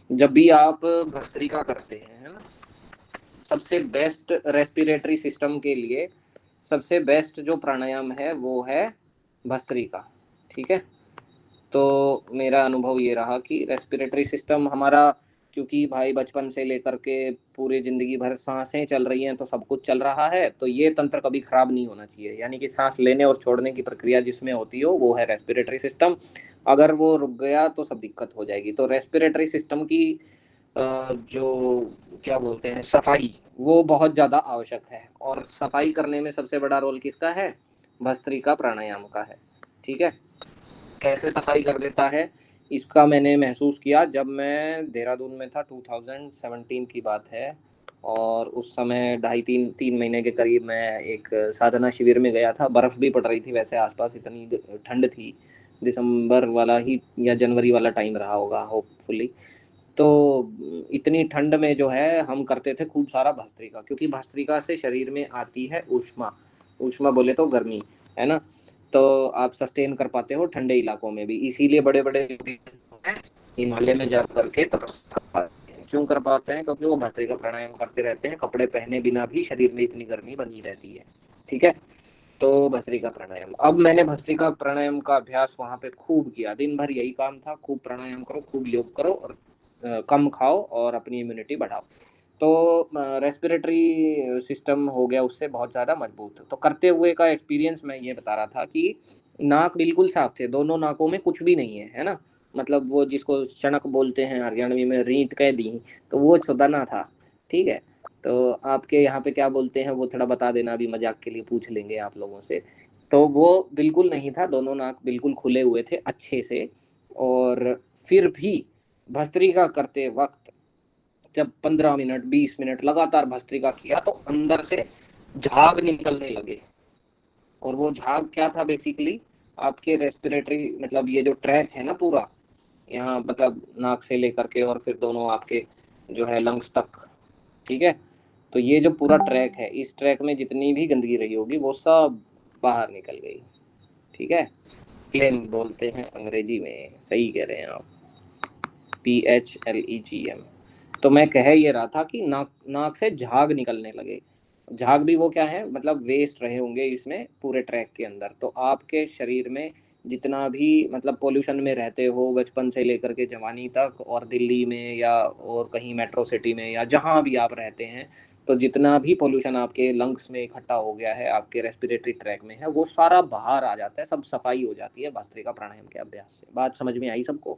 जब भी आप भस्त्रिका करते हैं, है ना, सबसे बेस्ट रेस्पिरेटरी सिस्टम के लिए सबसे बेस्ट जो प्राणायाम है वो है भस्त्रिका। ठीक है। तो मेरा अनुभव ये रहा कि रेस्पिरेटरी सिस्टम हमारा, क्योंकि भाई बचपन से लेकर के पूरी जिंदगी भर सांसें चल रही हैं तो सब कुछ चल रहा है, तो ये तंत्र कभी खराब नहीं होना चाहिए। यानी कि सांस लेने और छोड़ने की प्रक्रिया जिसमें होती हो वो है रेस्पिरेटरी सिस्टम। अगर वो रुक गया तो सब दिक्कत हो जाएगी। तो रेस्पिरेटरी सिस्टम की जो क्या बोलते हैं सफाई, वो बहुत ज़्यादा आवश्यक है। और सफाई करने में सबसे बड़ा रोल किसका है? भस्त्रिका प्राणायाम का है। ठीक है। कैसे सफाई कर देता है, इसका मैंने महसूस किया जब मैं देहरादून में था। 2017 की बात है। और उस समय ढाई तीन तीन महीने के करीब मैं एक साधना शिविर में गया था। बर्फ़ भी पड़ रही थी वैसे आसपास, इतनी ठंड थी। दिसंबर वाला ही या जनवरी वाला टाइम रहा होगा होपफुली। तो इतनी ठंड में जो है हम करते थे खूब सारा भस्त्रिका, क्योंकि भस्त्रिका से शरीर में आती है ऊष्मा। ऊष्मा बोले तो गर्मी, है ना। तो आप सस्टेन कर पाते हो ठंडे इलाकों में भी। इसीलिए बड़े बड़े हिमालय में जा करके तपस्या कर पाते हैं। क्यों कर पाते हैं? क्योंकि वो भस्त्रिका प्राणायाम करते रहते हैं, कपड़े पहने बिना भी शरीर में इतनी गर्मी बनी रहती है। ठीक है। तो भस्त्रिका प्राणायाम, अब मैंने भस्त्रिका प्राणायाम का अभ्यास वहां पे खूब किया। दिन भर यही काम था, खूब प्राणायाम करो, खूब योग करो, और कम खाओ और अपनी इम्यूनिटी बढ़ाओ। तो रेस्पिरेटरी सिस्टम हो गया उससे बहुत ज़्यादा मजबूत। तो करते हुए का एक्सपीरियंस मैं ये बता रहा था कि नाक बिल्कुल साफ थे, दोनों नाकों में कुछ भी नहीं है ना। मतलब वो जिसको शनक बोलते हैं हरियाणवी में, रींट कह दी, तो वो छुदाना था। ठीक है। तो आपके यहाँ पे क्या बोलते हैं वो थोड़ा बता देना, अभी मजाक के लिए पूछ लेंगे आप लोगों से। तो वो बिल्कुल नहीं था, दोनों नाक बिल्कुल खुले हुए थे अच्छे से। और फिर भी भस्त्रिका करते वक्त जब 15 मिनट 20 मिनट लगातार भस्त्रिका किया तो अंदर से झाग निकलने लगे। और वो झाग क्या था बेसिकली? आपके रेस्पिरेटरी, मतलब ये जो ट्रैक है ना पूरा, यहाँ मतलब नाक से लेकर के और फिर दोनों आपके जो है लंग्स तक। ठीक है। तो ये जो पूरा ट्रैक है, इस ट्रैक में जितनी भी गंदगी रही होगी वो सब बाहर निकल गई। ठीक है। प्लेन बोलते हैं अंग्रेजी में, सही कह रहे हैं आप। PHLEGM। तो मैं कह ये रहा था कि नाक नाक से झाग निकलने लगे। झाग भी वो क्या है, मतलब वेस्ट रहे होंगे इसमें पूरे ट्रैक के अंदर। तो आपके शरीर में जितना भी मतलब पोल्यूशन में रहते हो बचपन से लेकर के जवानी तक, और दिल्ली में या और कहीं मेट्रो सिटी में या जहाँ भी आप रहते हैं, तो जितना भी पोल्यूशन आपके लंग्स में इकट्ठा हो गया है, आपके रेस्पिरेटरी ट्रैक में है, वो सारा बाहर आ जाता है, सब सफाई हो जाती है भस्त्रिका प्राणायाम के अभ्यास से। बात समझ में आई सबको?